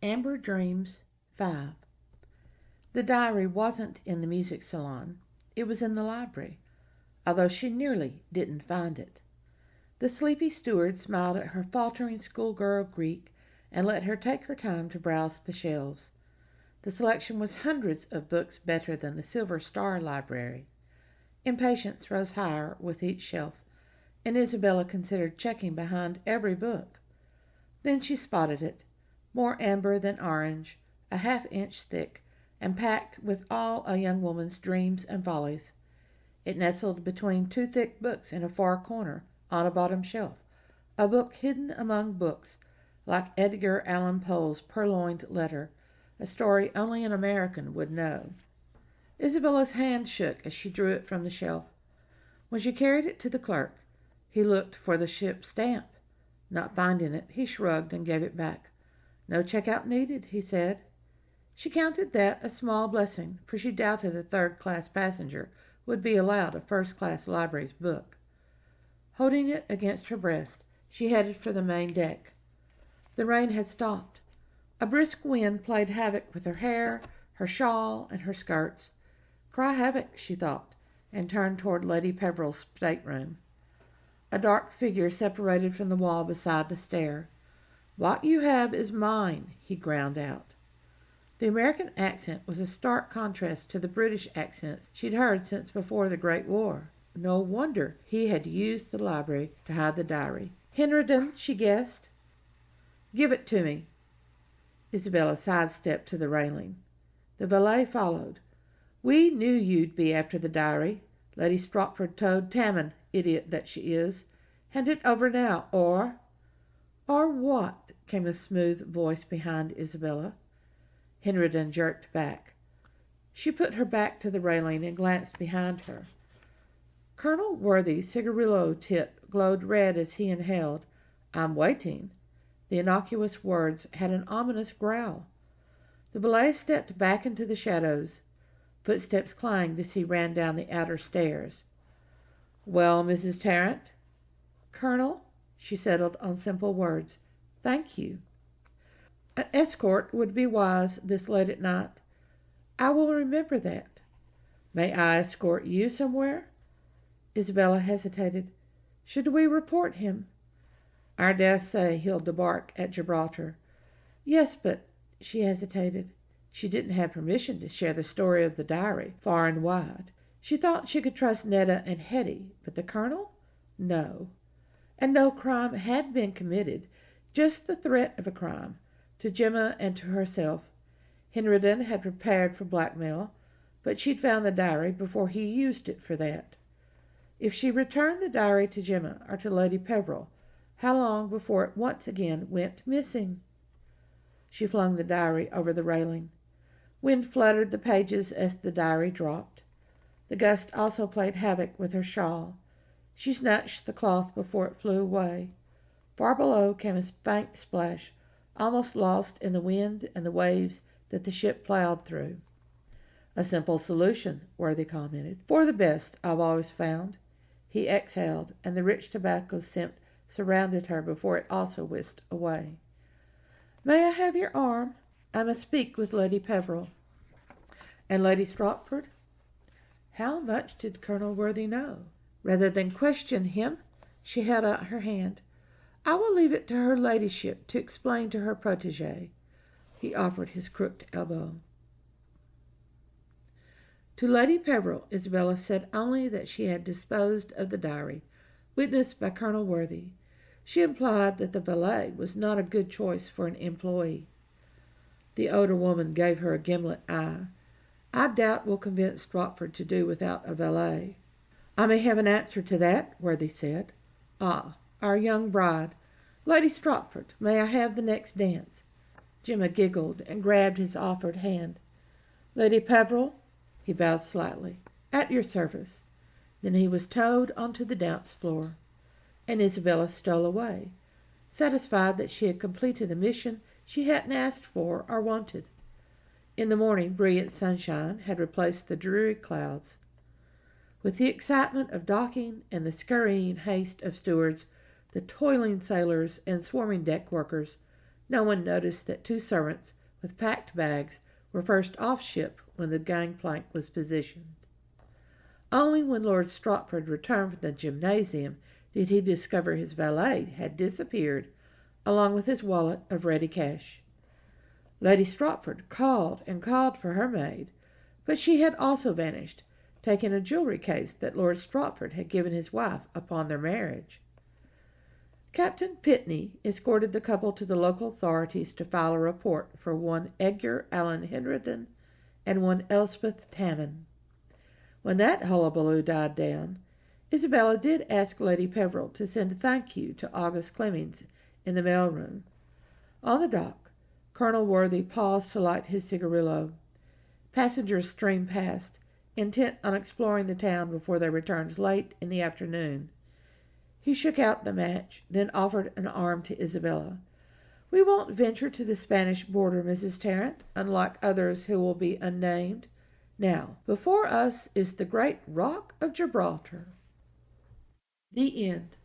Amber Dreams 5. The diary wasn't in the music salon. It was in the library, although she nearly didn't find it. The sleepy steward smiled at her faltering schoolgirl Greek and let her take her time to browse the shelves. The selection was hundreds of books better than the Silver Star Library. Impatience rose higher with each shelf, and Isabella considered checking behind every book. Then she spotted it, more amber than orange, a half-inch thick, and packed with all a young woman's dreams and follies. It nestled between two thick books in a far corner, on a bottom shelf, a book hidden among books, like Edgar Allan Poe's Purloined Letter, a story only an American would know. Isabella's hand shook as she drew it from the shelf. When she carried it to the clerk, he looked for the ship stamp. Not finding it, he shrugged and gave it back. "No checkout needed," he said. She counted that a small blessing, for she doubted a third-class passenger would be allowed a first-class library's book. Holding it against her breast, she headed for the main deck. The rain had stopped. A brisk wind played havoc with her hair, her shawl, and her skirts. Cry havoc, she thought, and turned toward Lady Peveril's stateroom. A dark figure separated from the wall beside the stair. "What you have is mine," he ground out. The American accent was a stark contrast to the British accents she'd heard since before the Great War. No wonder he had used the library to hide the diary. "Henriden," she guessed. "Give it to me." Isabella sidestepped to the railing. The valet followed. "We knew you'd be after the diary," Lady Stropford told Tamon, idiot that she is. "Hand it over now, or—" "Or what?" came a smooth voice behind Isabella. Henriden jerked back. She put her back to the railing and glanced behind her. Colonel Worthy's cigarillo tip glowed red as he inhaled. "I'm waiting." The innocuous words had an ominous growl. The valet stepped back into the shadows. Footsteps clanged as he ran down the outer stairs. "Well, Mrs. Tarrant?" "Colonel," she settled on simple words. "Thank you." "An escort would be wise this late at night." "I will remember that." "May I escort you somewhere?" Isabella hesitated. "Should we report him?" "I dare say he'll debark at Gibraltar." "Yes, but—" She hesitated. She didn't have permission to share the story of the diary far and wide. She thought she could trust Netta and Hetty, but the Colonel? No. And no crime had been committed, just the threat of a crime, to Gemma and to herself. Henriden had prepared for blackmail, but she'd found the diary before he used it for that. If she returned the diary to Gemma or to Lady Peveril, how long before it once again went missing? She flung the diary over the railing. Wind fluttered the pages as the diary dropped. The gust also played havoc with her shawl. She snatched the cloth before it flew away. Far below came a faint splash, almost lost in the wind and the waves that the ship plowed through. "A simple solution," Worthy commented. "For the best, I've always found." He exhaled, and the rich tobacco scent surrounded her before it also whisked away. "May I have your arm? I must speak with Lady Peveril." "And Lady Stropford?" How much did Colonel Worthy know? Rather than question him, she held out her hand. "I will leave it to her ladyship to explain to her protégé." He offered his crooked elbow. To Lady Peveril, Isabella said only that she had disposed of the diary, witnessed by Colonel Worthy. She implied that the valet was not a good choice for an employee. The older woman gave her a gimlet eye. "I doubt we'll convince Stropford to do without a valet." "I may have an answer to that," Worthy said. "Ah, our young bride. Lady Stropford, may I have the next dance?" Gemma giggled and grabbed his offered hand. "Lady Peveril?" He bowed slightly. "At your service." Then he was towed onto the dance floor, and Isabella stole away, satisfied that she had completed a mission she hadn't asked for or wanted. In the morning, brilliant sunshine had replaced the dreary clouds. With the excitement of docking and the scurrying haste of stewards, the toiling sailors and swarming deck workers, No one noticed that two servants with packed bags were first off ship when the gangplank was positioned. Only when Lord Stratford returned from the gymnasium did he discover his valet had disappeared, along with his wallet of ready cash. Lady Stratford called and called for her maid, but she had also vanished, taking a jewelry case that Lord Stratford had given his wife upon their marriage. Captain Pitney escorted the couple to the local authorities to file a report for one Edgar Allan Henderson and one Elspeth Tannen. When that hullabaloo died down, Isabella did ask Lady Peveril to send a thank you to August Clemmings in the mail-room. On the dock, Colonel Worthy paused to light his cigarillo. Passengers streamed past, intent on exploring the town before they returned late in the afternoon. He shook out the match, then offered an arm to Isabella. "We won't venture to the Spanish border, Mrs. Tarrant, unlike others who will be unnamed. Now, before us is the great Rock of Gibraltar." The end.